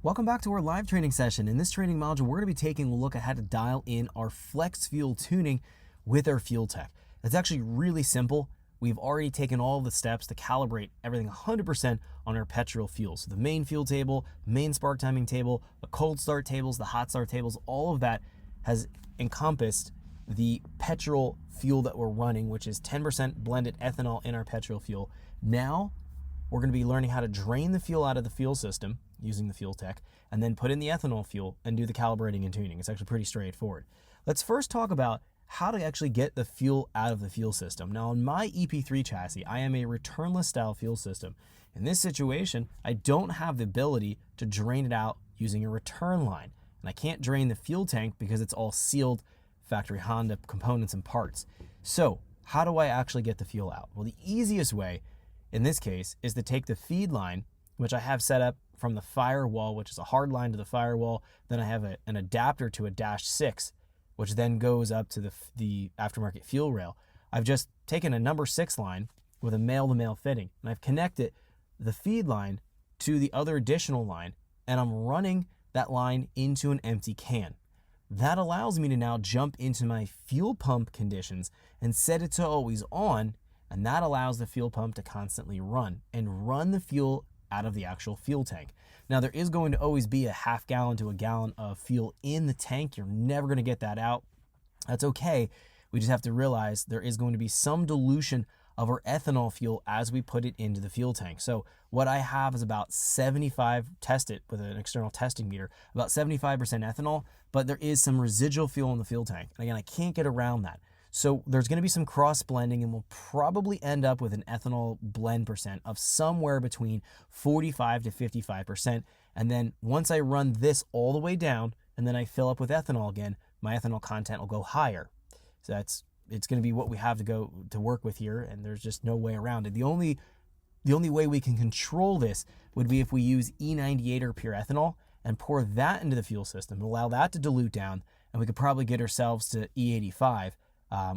Welcome back to our live training session. In this training module, we're going to be taking a look at how to dial in our flex fuel tuning with our fuel tech. It's actually really simple. We've already taken all the steps to calibrate everything 100% on our petrol fuel. So the main fuel table, main spark timing table, the cold start tables, the hot start tables, all of that has encompassed the petrol fuel that we're running, which is 10% blended ethanol in our petrol fuel. Now, we're going to be learning how to drain the fuel out of the fuel system using the fuel tech, and then put in the ethanol fuel and do the calibrating and tuning. It's actually pretty straightforward. Let's first talk about how to actually get the fuel out of the fuel system. Now, on my EP3 chassis, I am a returnless style fuel system. In this situation, I don't have the ability to drain it out using a return line. And I can't drain the fuel tank because it's all sealed factory Honda components and parts. So how do I actually get the fuel out? Well, the easiest way in this case is to take the feed line, which I have set up from the firewall, which is a hard line to the firewall. Then I have an adapter to a -6, which then goes up to the aftermarket fuel rail. I've just taken a number 6 line with a male-to-male fitting, and I've connected the feed line to the other additional line, and I'm running that line into an empty can. That allows me to now jump into my fuel pump conditions and set it to always on, and that allows the fuel pump to constantly run and run the fuel out of the actual fuel tank. Now, there is going to always be a half gallon to a gallon of fuel in the tank. You're never going to get that out. That's okay. We just have to realize there is going to be some dilution of our ethanol fuel as we put it into the fuel tank. So what I have is about 75, tested with an external testing meter, about 75% ethanol, but there is some residual fuel in the fuel tank. And again, I can't get around that. So there's going to be some cross blending, and we'll probably end up with an ethanol blend percent of somewhere between 45 to 55%. And then once I run this all the way down and then I fill up with ethanol again, my ethanol content will go higher. So it's going to be what we have to go to work with here, and there's just no way around it. The only way we can control this would be if we use E98 or pure ethanol and pour that into the fuel system and allow that to dilute down, and we could probably get ourselves to E85.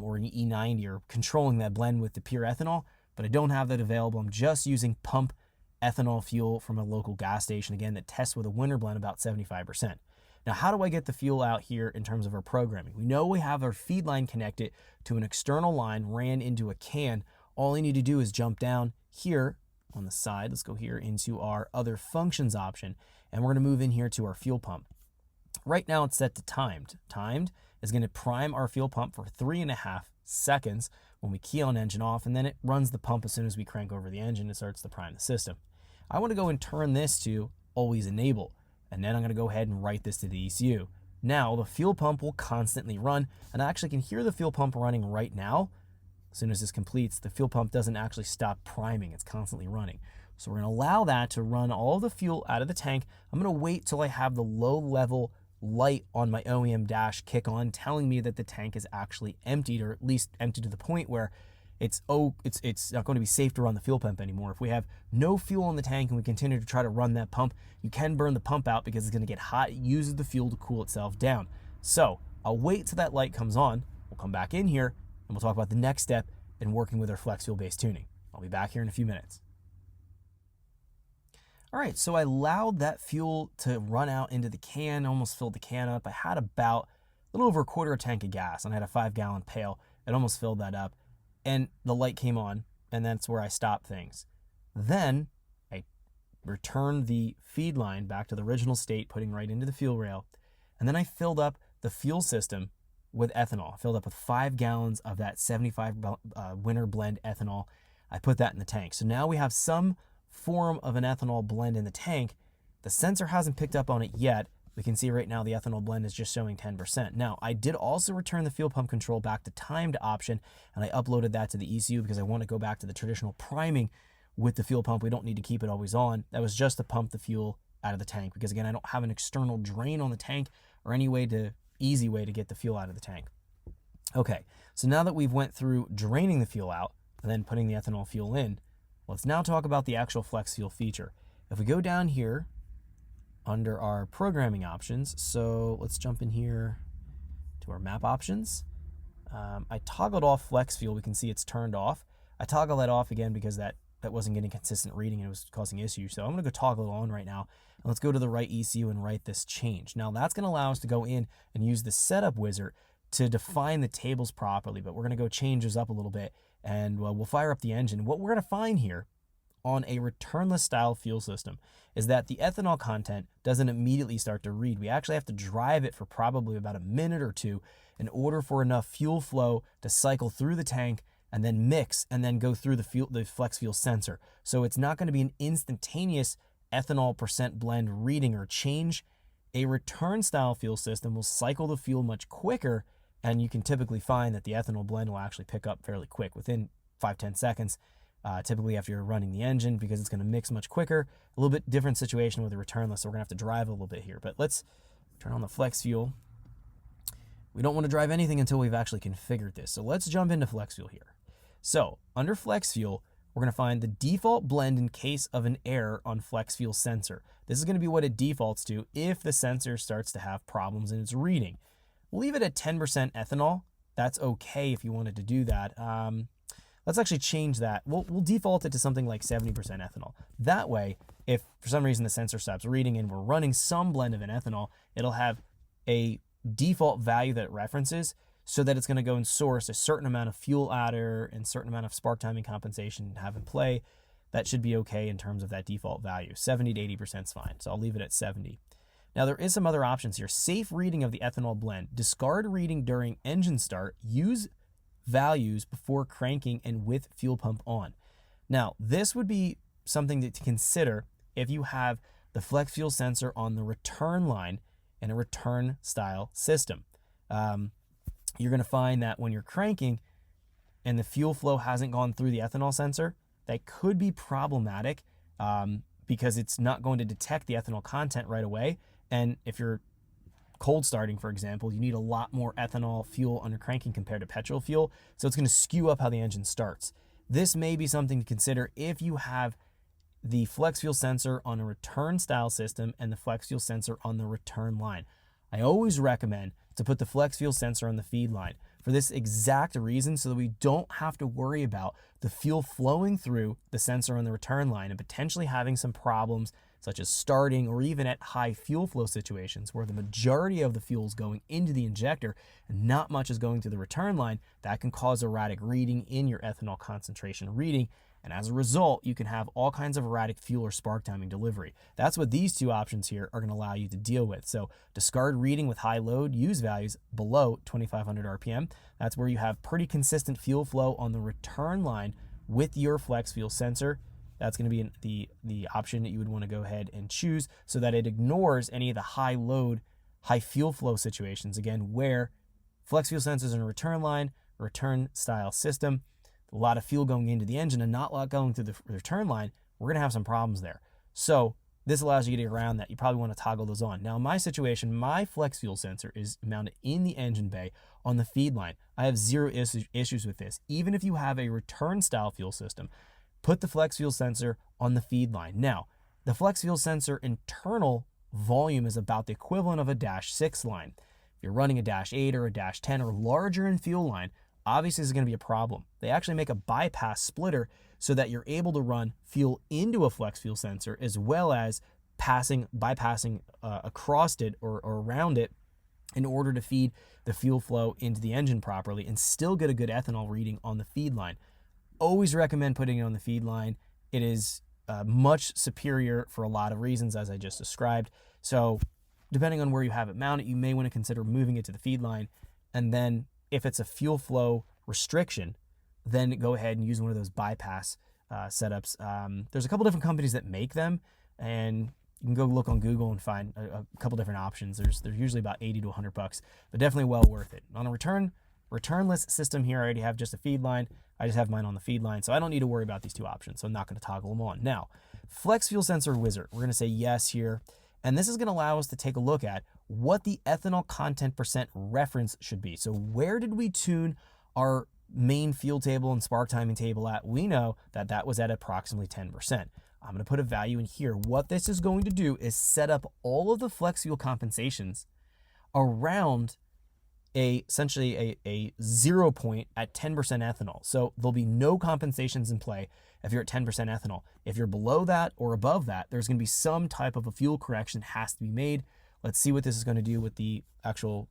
Or an E90, or controlling that blend with the pure ethanol, but I don't have that available. I'm just using pump ethanol fuel from a local gas station, again, that tests with a winter blend about 75%. Now, how do I get the fuel out here in terms of our programming? We know we have our feed line connected to an external line ran into a can. All I need to do is jump down here on the side. Let's go here into our other functions option, and we're going to move in here to our fuel pump. Right now it's set to timed. Timed is going to prime our fuel pump for 3.5 seconds when we key on engine off, and then it runs the pump as soon as we crank over the engine. It starts to prime the system. I want to go and turn this to always enable, and then I'm going to go ahead and write this to the ECU. Now the fuel pump will constantly run, and I actually can hear the fuel pump running right now. As soon as this completes, the fuel pump doesn't actually stop priming. It's constantly running. So we're going to allow that to run all the fuel out of the tank. I'm going to wait till I have the low level light on my OEM dash kick on, telling me that the tank is actually emptied, or at least emptied to the point where it's not going to be safe to run the fuel pump anymore. If we have no fuel in the tank and we continue to try to run that pump, you can burn the pump out because it's going to get hot. It uses the fuel to cool itself down. So I'll wait till that light comes on. We'll come back in here and we'll talk about the next step in working with our flex fuel based tuning. I'll be back here in a few minutes. All right, so I allowed that fuel to run out into the can, almost filled the can up. I had about a little over a quarter of a tank of gas, and I had a 5-gallon pail. It almost filled that up, and the light came on, and that's where I stopped things. Then I returned the feed line back to the original state, putting right into the fuel rail, and then I filled up the fuel system with ethanol. I filled up with 5 gallons of that 75 winter blend ethanol. I put that in the tank. So now we have some form of an ethanol blend in the tank. The sensor hasn't picked up on it yet. We can see right now the ethanol blend is just showing 10%. Now, I did also return the fuel pump control back to timed option, and I uploaded that to the ECU because I want to go back to the traditional priming with the fuel pump. We don't need to keep it always on. That was just to pump the fuel out of the tank because, again, I don't have an external drain on the tank or any easy way to get the fuel out of the tank. Okay, so now that we've went through draining the fuel out and then putting the ethanol fuel in, let's now talk about the actual flex fuel feature. If we go down here under our programming options, so let's jump in here to our map options. I toggled off flex fuel. We can see it's turned off. I toggle that off again because that that wasn't getting consistent reading and it was causing issues. So I'm going to go toggle it on right now. And let's go to the right ECU and write this change. Now that's going to allow us to go in and use the setup wizard to define the tables properly, but we're going to go change those up a little bit, and we'll fire up the engine. What we're going to find here on a returnless style fuel system is that the ethanol content doesn't immediately start to read. We actually have to drive it for probably about a minute or two in order for enough fuel flow to cycle through the tank and then mix and then go through the flex fuel sensor. So it's not going to be an instantaneous ethanol percent blend reading or change. A return style fuel system will cycle the fuel much quicker, and you can typically find that the ethanol blend will actually pick up fairly quick within 5-10 seconds. Typically after you're running the engine, because it's going to mix much quicker. A little bit different situation with the returnless, so we're going to have to drive a little bit here. But let's turn on the flex fuel. We don't want to drive anything until we've actually configured this. So let's jump into flex fuel here. So under flex fuel, we're going to find the default blend in case of an error on flex fuel sensor. This is going to be what it defaults to if the sensor starts to have problems in its reading. We'll leave it at 10% ethanol. That's okay if you wanted to do that. Let's actually change that. We'll default it to something like 70% ethanol. That way, if for some reason the sensor stops reading and we're running some blend of an ethanol, it'll have a default value that it references, so that it's going to go and source a certain amount of fuel adder and certain amount of spark timing compensation to have in play. That should be okay in terms of that default value. 70 to 80% is fine, so I'll leave it at 70. Now there is some other options here. Safe reading of the ethanol blend. Discard reading during engine start. Use values before cranking and with fuel pump on. Now, this would be something to consider if you have the flex fuel sensor on the return line in a return style system. You're going to find that when you're cranking and the fuel flow hasn't gone through the ethanol sensor, that could be problematic because it's not going to detect the ethanol content right away. And if you're cold starting, for example, you need a lot more ethanol fuel under cranking compared to petrol fuel, so it's going to skew up how the engine starts. This may be something to consider if you have the flex fuel sensor on a return style system and the flex fuel sensor on the return line. I always recommend to put the flex fuel sensor on the feed line for this exact reason, so that we don't have to worry about the fuel flowing through the sensor on the return line and potentially having some problems such as starting or even at high fuel flow situations where the majority of the fuel is going into the injector and not much is going to the return line. That can cause erratic reading in your ethanol concentration reading, and as a result, you can have all kinds of erratic fuel or spark timing delivery. That's what these two options here are going to allow you to deal with. So discard reading with high load, use values below 2,500 RPM. That's where you have pretty consistent fuel flow on the return line with your flex fuel sensor. That's going to be the option that you would want to go ahead and choose, so that it ignores any of the high load, high fuel flow situations, again, where flex fuel sensors in a return line, return style system, a lot of fuel going into the engine and not a lot going through the return line, we're going to have some problems there. So this allows you to get around that. You probably want to toggle those on. Now in my situation, my flex fuel sensor is mounted in the engine bay on the feed line. I have zero issues with this. Even if you have a return style fuel system, put the flex fuel sensor on the feed line. Now, the flex fuel sensor internal volume is about the equivalent of a -6 line. If you're running a -8 or a -10 or larger in fuel line, obviously this is going to be a problem. They actually make a bypass splitter so that you're able to run fuel into a flex fuel sensor as well as bypassing across it or around it in order to feed the fuel flow into the engine properly and still get a good ethanol reading on the feed line. Always recommend putting it on the feed line. It is much superior for a lot of reasons, as I just described. So depending on where you have it mounted, you may want to consider moving it to the feed line. And then if it's a fuel flow restriction, then go ahead and use one of those bypass setups. There's a couple different companies that make them, and you can go look on Google and find a couple different options. They're usually about 80 to 100 bucks, but definitely well worth it. On a returnless system here, I already have just a feed line. I just have mine on the feed line, so I don't need to worry about these two options, so I'm not going to toggle them on. Now, flex fuel sensor wizard, we're going to say yes here, and this is going to allow us to take a look at what the ethanol content percent reference should be. So where did we tune our main fuel table and spark timing table at? We know that that was at approximately 10%. I'm going to put a value in here. What this is going to do is set up all of the flex fuel compensations around essentially a 0 point at 10% ethanol. So there'll be no compensations in play if you're at 10% ethanol. If you're below that or above that, there's going to be some type of a fuel correction has to be made. Let's see what this is going to do with the actual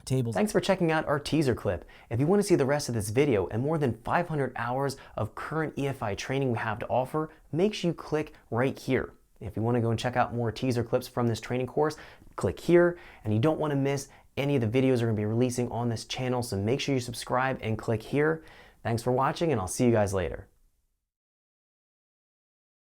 tables. Thanks for checking out our teaser clip. If you want to see the rest of this video and more than 500 hours of current EFI training we have to offer, make sure you click right here. If you want to go and check out more teaser clips from this training course, click here. And you don't want to miss any of the videos we're going to be releasing on this channel, so make sure you subscribe and click here. Thanks for watching, and I'll see you guys later.